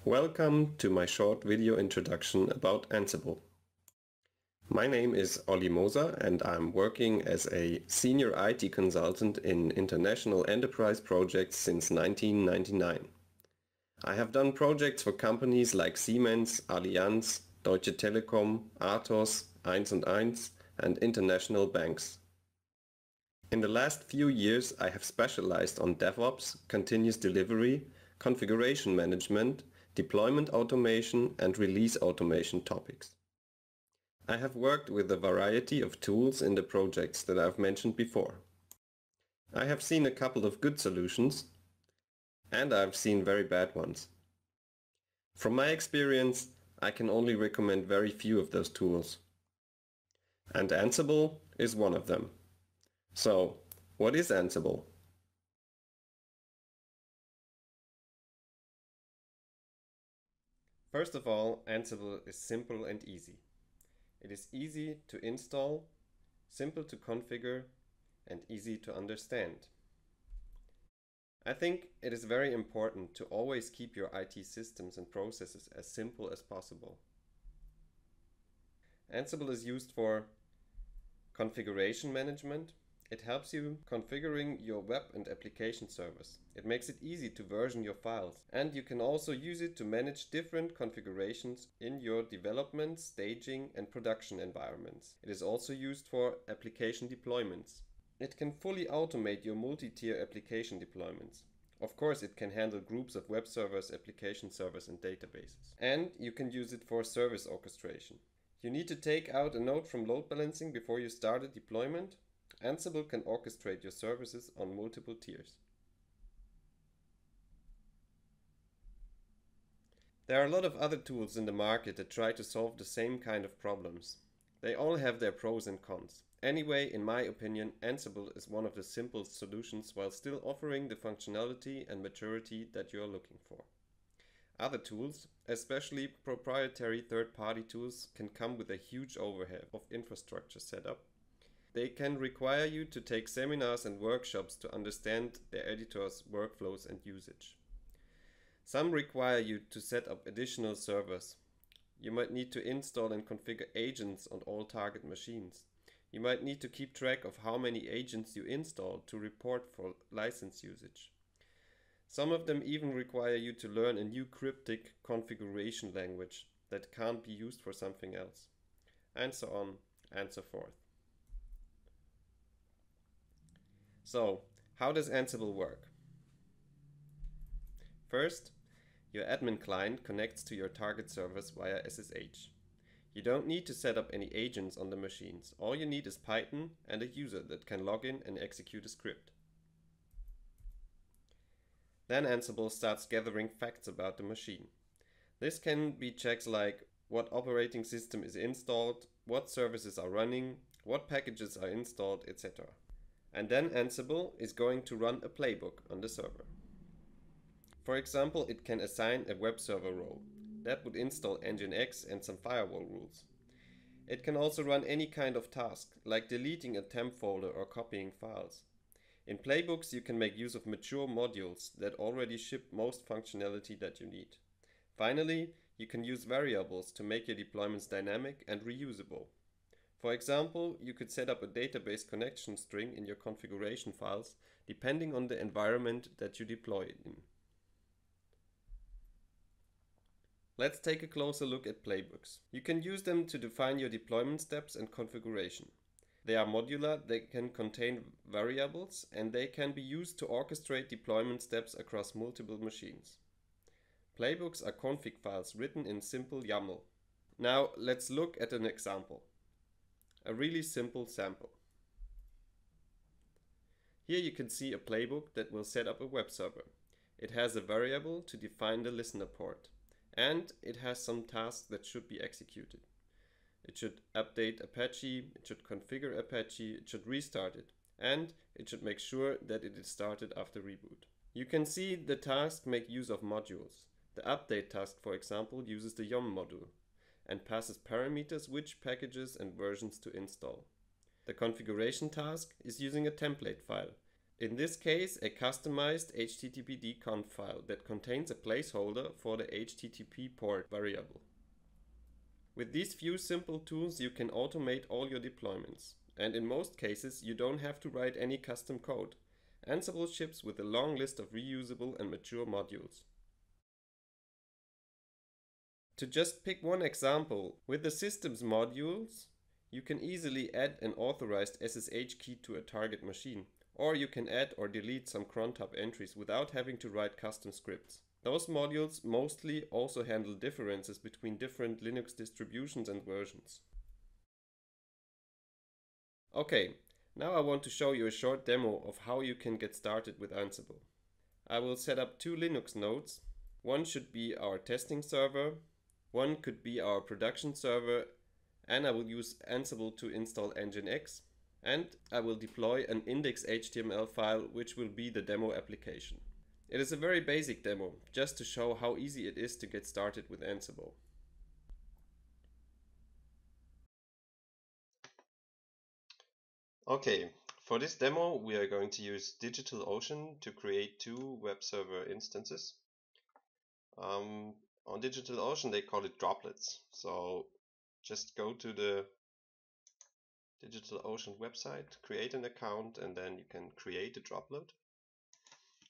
Welcome to my short video introduction about Ansible. My name is Olli Moser and I'm working as a senior IT consultant in international enterprise projects since 1999. I have done projects for companies like Siemens, Allianz, Deutsche Telekom, Atos, 1&1 and international banks. In the last few years I have specialized on DevOps, continuous delivery, configuration management, deployment automation and release automation topics. I have worked with a variety of tools in the projects that I've mentioned before. I have seen a couple of good solutions and I've seen very bad ones. From my experience, I can only recommend very few of those tools. And Ansible is one of them. So, what is Ansible? First of all, Ansible is simple and easy. It is easy to install, simple to configure, and easy to understand. I think it is very important to always keep your IT systems and processes as simple as possible. Ansible is used for configuration management. It helps you configuring your web and application servers. It makes it easy to version your files, and you can also use it to manage different configurations in your development, staging and production environments. It is also used for application deployments. It can fully automate your multi-tier application deployments. Of course, it can handle groups of web servers, application servers and databases. And you can use it for service orchestration. You need to take out a node from load balancing before you start a deployment. Ansible can orchestrate your services on multiple tiers. There are a lot of other tools in the market that try to solve the same kind of problems. They all have their pros and cons. Anyway, in my opinion, Ansible is one of the simple solutions while still offering the functionality and maturity that you are looking for. Other tools, especially proprietary third-party tools, can come with a huge overhead of infrastructure setup. They can require you to take seminars and workshops to understand their editor's workflows and usage. Some require you to set up additional servers. You might need to install and configure agents on all target machines. You might need to keep track of how many agents you installed to report for license usage. Some of them even require you to learn a new cryptic configuration language that can't be used for something else. And so on and so forth. So, how does Ansible work? First, your admin client connects to your target servers via SSH. You don't need to set up any agents on the machines. All you need is Python and a user that can log in and execute a script. Then Ansible starts gathering facts about the machine. This can be checks like what operating system is installed, what services are running, what packages are installed, etc. And then Ansible is going to run a playbook on the server. For example, it can assign a web server role. That would install Nginx and some firewall rules. It can also run any kind of task, like deleting a temp folder or copying files. In playbooks, you can make use of mature modules that already ship most functionality that you need. Finally, you can use variables to make your deployments dynamic and reusable. For example, you could set up a database connection string in your configuration files depending on the environment that you deploy it in. Let's take a closer look at playbooks. You can use them to define your deployment steps and configuration. They are modular, they can contain variables, and they can be used to orchestrate deployment steps across multiple machines. Playbooks are config files written in simple YAML. Now let's look at an example. A really simple sample. Here you can see a playbook that will set up a web server. It has a variable to define the listener port, and it has some tasks that should be executed. It should update Apache, it should configure Apache, it should restart it, and it should make sure that it is started after reboot. You can see the tasks make use of modules. The update task, for example, uses the YOM module and passes parameters which packages and versions to install. The configuration task is using a template file. In this case, a customized HTTPD conf file that contains a placeholder for the HTTP port variable. With these few simple tools, you can automate all your deployments. And in most cases, you don't have to write any custom code. Ansible ships with a long list of reusable and mature modules. To just pick one example, with the systems modules, you can easily add an authorized SSH key to a target machine, or you can add or delete some cron tab entries without having to write custom scripts. Those modules mostly also handle differences between different Linux distributions and versions. Okay, now I want to show you a short demo of how you can get started with Ansible. I will set up two Linux nodes. One should be our testing server, one could be our production server, and I will use Ansible to install Nginx, and I will deploy an index.html file which will be the demo application. It is a very basic demo, just to show how easy it is to get started with Ansible. Okay, for this demo we are going to use DigitalOcean to create two web server instances. On DigitalOcean they call it droplets, so just go to the DigitalOcean website, create an account, and then you can create a droplet.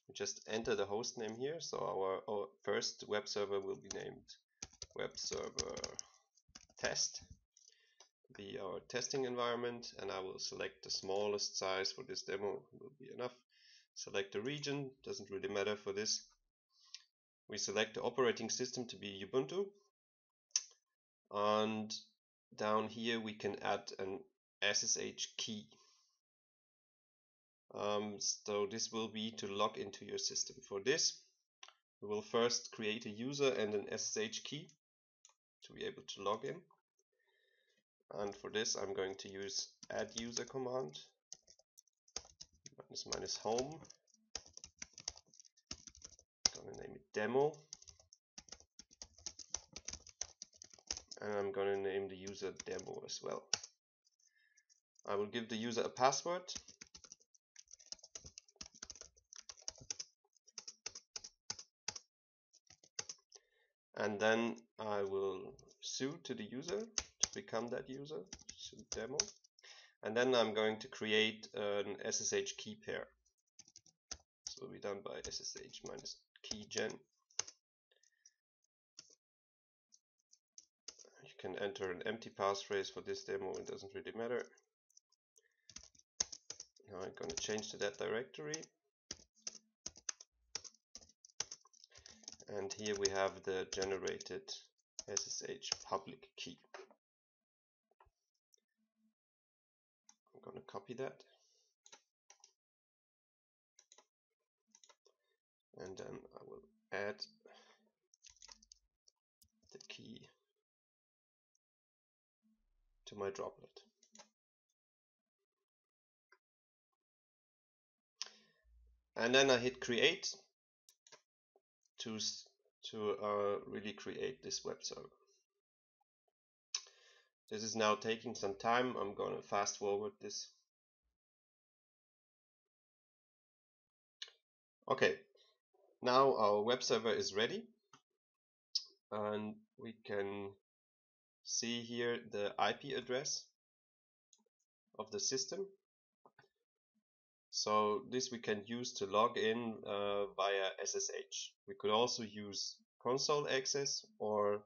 You just enter the host name here, so our first web server will be named web server test, be our testing environment, and I will select the smallest size for this demo, will be enough. Select the region, doesn't really matter for this. We select the operating system to be Ubuntu, and down here we can add an SSH key. So this will be to log into your system. For this we will first create a user and an SSH key to be able to log in, and for this I'm going to use add user command -home. I'm going to name it demo, and I'm going to name the user demo as well. I will give the user a password, and then I will sudo to the user to become that user, sudo demo, and then I'm going to create an SSH key pair. This will be done by SSH -keygen. You can enter an empty passphrase for this demo, it doesn't really matter. Now I'm going to change to that directory, and here we have the generated SSH public key. I'm going to copy that, and then I will add the key to my droplet. And then I hit create to really create this web server. This is now taking some time. I'm going to fast forward this. Okay, now our web server is ready, and we can see here the IP address of the system. So this we can use to log in via SSH. We could also use console access or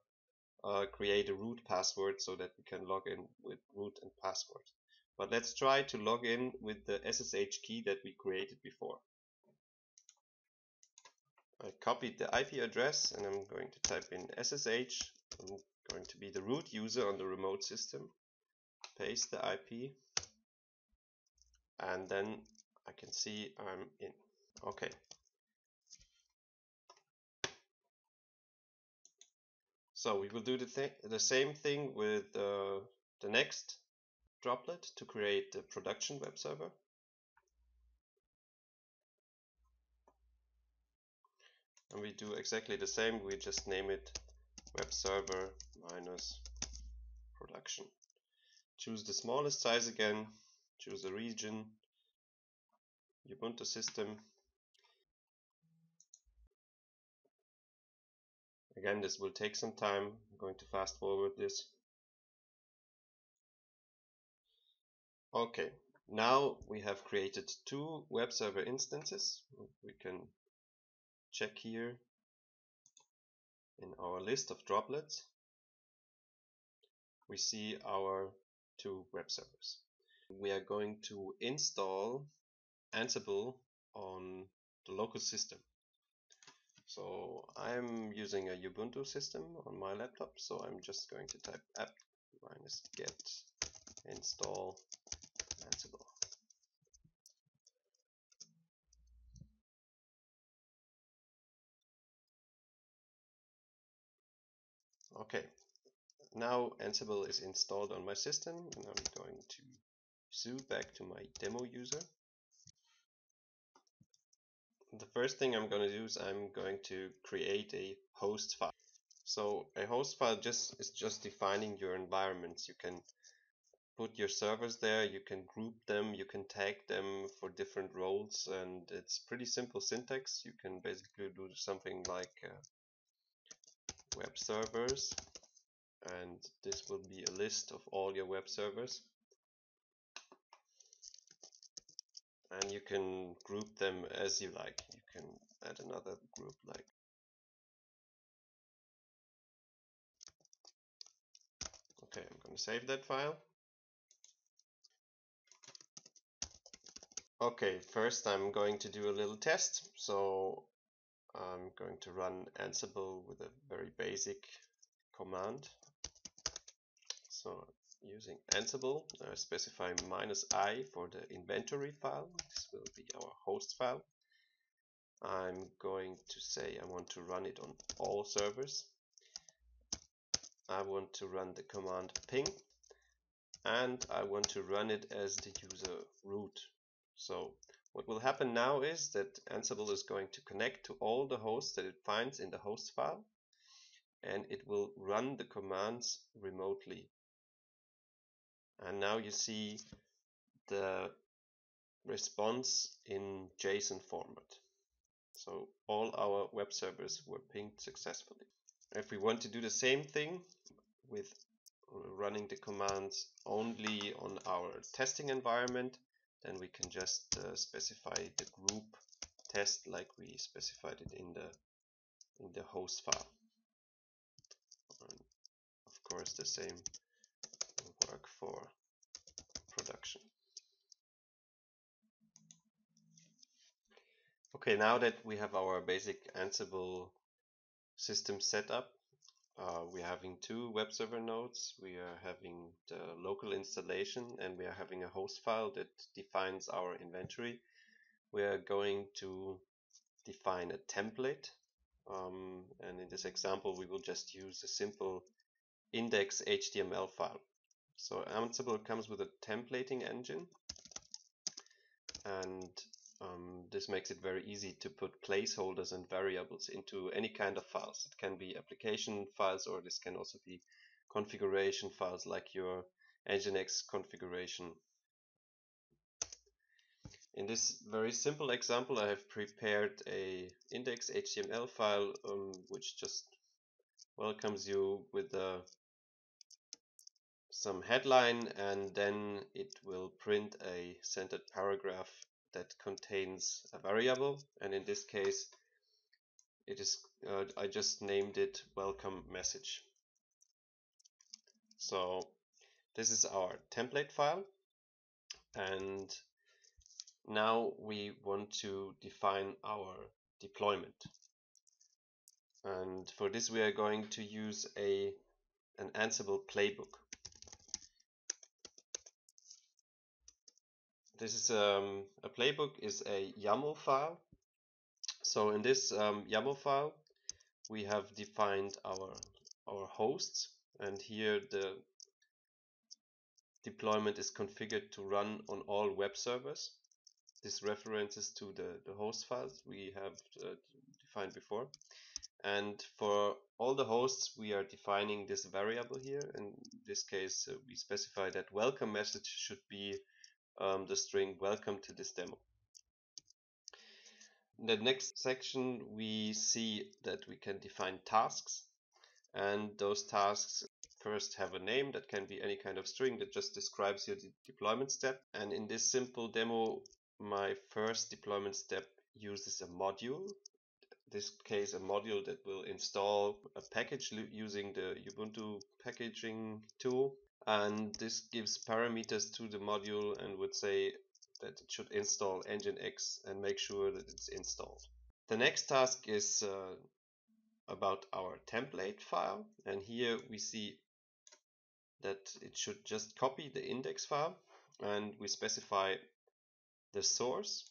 create a root password so that we can log in with root and password. But let's try to log in with the SSH key that we created before. I copied the IP address and I'm going to type in SSH. I'm going to be the root user on the remote system. Paste the IP, and then I can see I'm in. Okay. So we will do the same thing with the next droplet to create the production web server. And we do exactly the same, we just name it web server -production. Choose the smallest size again, choose a region, Ubuntu system. Again, this will take some time. I'm going to fast forward this. Okay, now we have created 2 web server instances. We can check here in our list of droplets. We see our 2 web servers. We are going to install Ansible on the local system. So I'm using a Ubuntu system on my laptop, so I'm just going to type apt-get install Ansible. Okay, now Ansible is installed on my system, and I'm going to zoom back to my demo user. The first thing I'm going to do is I'm going to create a host file. So a host file is just defining your environments. You can put your servers there, you can group them, you can tag them for different roles, and it's pretty simple syntax. You can basically do something like web servers, and this will be a list of all your web servers. And you can group them as you like. You can add another group like. Okay, I'm going to save that file. Okay, first I'm going to do a little test. So I'm going to run Ansible with a very basic command. So using Ansible, I specify -i for the inventory file. This will be our host file. I'm going to say I want to run it on all servers. I want to run the command ping, and I want to run it as the user root. So what will happen now is that Ansible is going to connect to all the hosts that it finds in the host file, and it will run the commands remotely. And now you see the response in JSON format. So all our web servers were pinged successfully. If we want to do the same thing with running the commands only on our testing environment, then we can just specify the group test like we specified it in the host file. And of course, the same will work for production. Okay, now that we have our basic Ansible system set up, we're having 2 web server nodes, we are having the local installation, and we are having a host file that defines our inventory. We are going to define a template, and in this example we will just use a simple index HTML file. So Ansible comes with a templating engine, and this makes it very easy to put placeholders and variables into any kind of files. It can be application files, or this can also be configuration files like your Nginx configuration. In this very simple example, I have prepared a index HTML file which just welcomes you with some headline, and then it will print a centered paragraph that contains a variable, and in this case it is I just named it welcome message. So this is our template file, and now we want to define our deployment, and for this we are going to use an Ansible Playbook. This is a playbook is a YAML file. So in this YAML file, we have defined our hosts, and here the deployment is configured to run on all web servers. This references to the host files we have defined before. And for all the hosts, we are defining this variable here. In this case, we specify that welcome message should be the string welcome to this demo. In the next section, we see that we can define tasks, and those tasks first have a name that can be any kind of string that just describes your deployment step. And in this simple demo, my first deployment step uses a module. In this case, a module that will install a package using the Ubuntu packaging tool. And this gives parameters to the module and would say that it should install Nginx and make sure that it's installed. The next task is about our template file, and here we see that it should just copy the index file, and we specify the source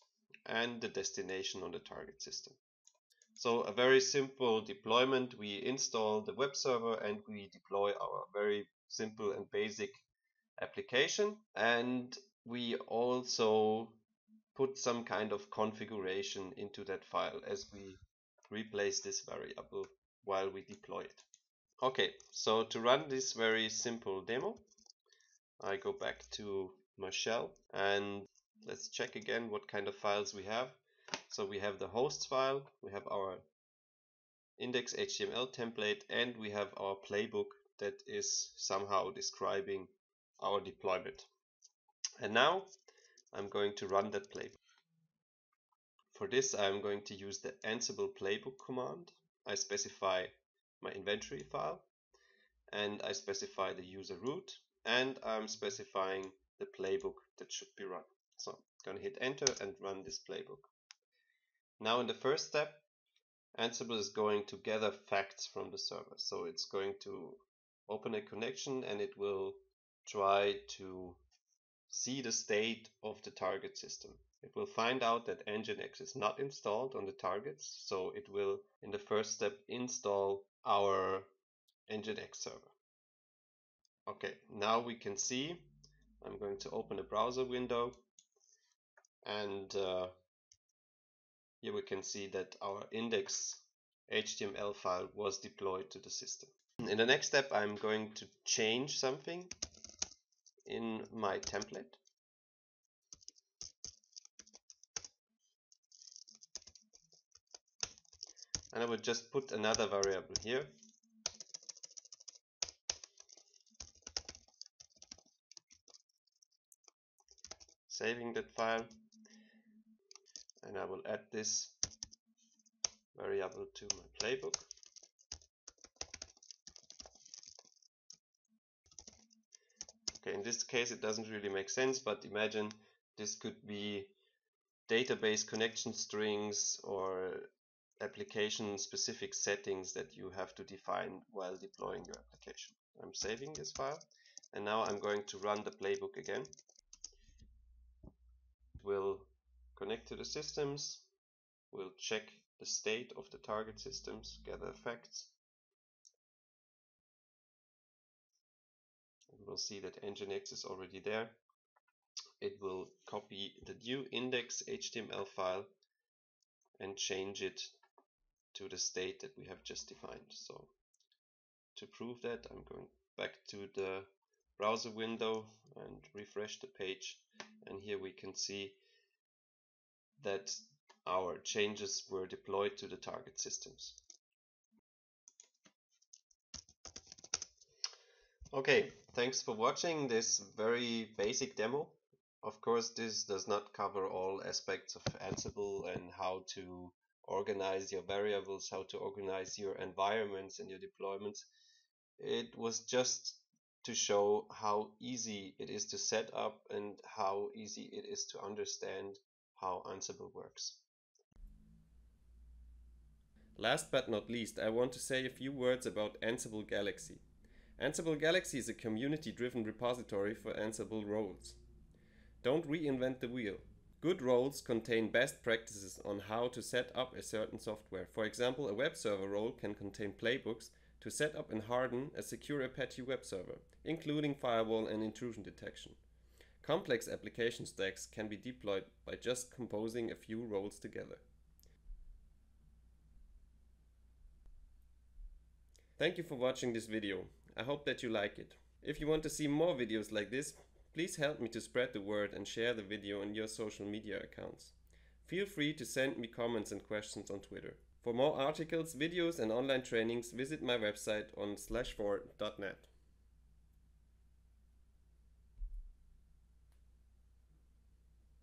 and the destination on the target system. So a very simple deployment. We install the web server and we deploy our very simple and basic application, and we also put some kind of configuration into that file as we replace this variable while we deploy it. Okay, so to run this very simple demo, I go back to my shell and let's check again what kind of files we have. So we have the hosts file, we have our index.html template, and we have our playbook that is somehow describing our deployment. And now I'm going to run that playbook. For this, I'm going to use the Ansible Playbook command. I specify my inventory file, and I specify the user root, and I'm specifying the playbook that should be run. So I'm going to hit enter and run this playbook. Now in the first step, Ansible is going to gather facts from the server. So it's going to open a connection and it will try to see the state of the target system. It will find out that Nginx is not installed on the targets, so it will, in the first step, install our Nginx server. Okay, now we can see, I'm going to open a browser window, and here we can see that our index.html file was deployed to the system. In the next step, I'm going to change something in my template. And I will just put another variable here. Saving that file. And I will add this variable to my playbook. Okay, in this case it doesn't really make sense, but imagine this could be database connection strings or application specific settings that you have to define while deploying your application. I'm saving this file, and now I'm going to run the playbook again. We'll connect to the systems, we'll check the state of the target systems, gather facts, and we'll see that Nginx is already there. It will copy the new index.html file and change it to the state that we have just defined. So to prove that, I'm going back to the browser window and refresh the page, and here we can see that our changes were deployed to the target systems. Okay, thanks for watching this very basic demo. Of course, this does not cover all aspects of Ansible and how to organize your variables, how to organize your environments and your deployments. It was just to show how easy it is to set up and how easy it is to understand how Ansible works. Last but not least, I want to say a few words about Ansible Galaxy. Ansible Galaxy is a community-driven repository for Ansible roles. Don't reinvent the wheel. Good roles contain best practices on how to set up a certain software. For example, a web server role can contain playbooks to set up and harden a secure Apache web server, including firewall and intrusion detection. Complex application stacks can be deployed by just composing a few roles together. Thank you for watching this video. I hope that you like it. If you want to see more videos like this, please help me to spread the word and share the video on your social media accounts. Feel free to send me comments and questions on Twitter. For more articles, videos and online trainings, visit my website on /4.net.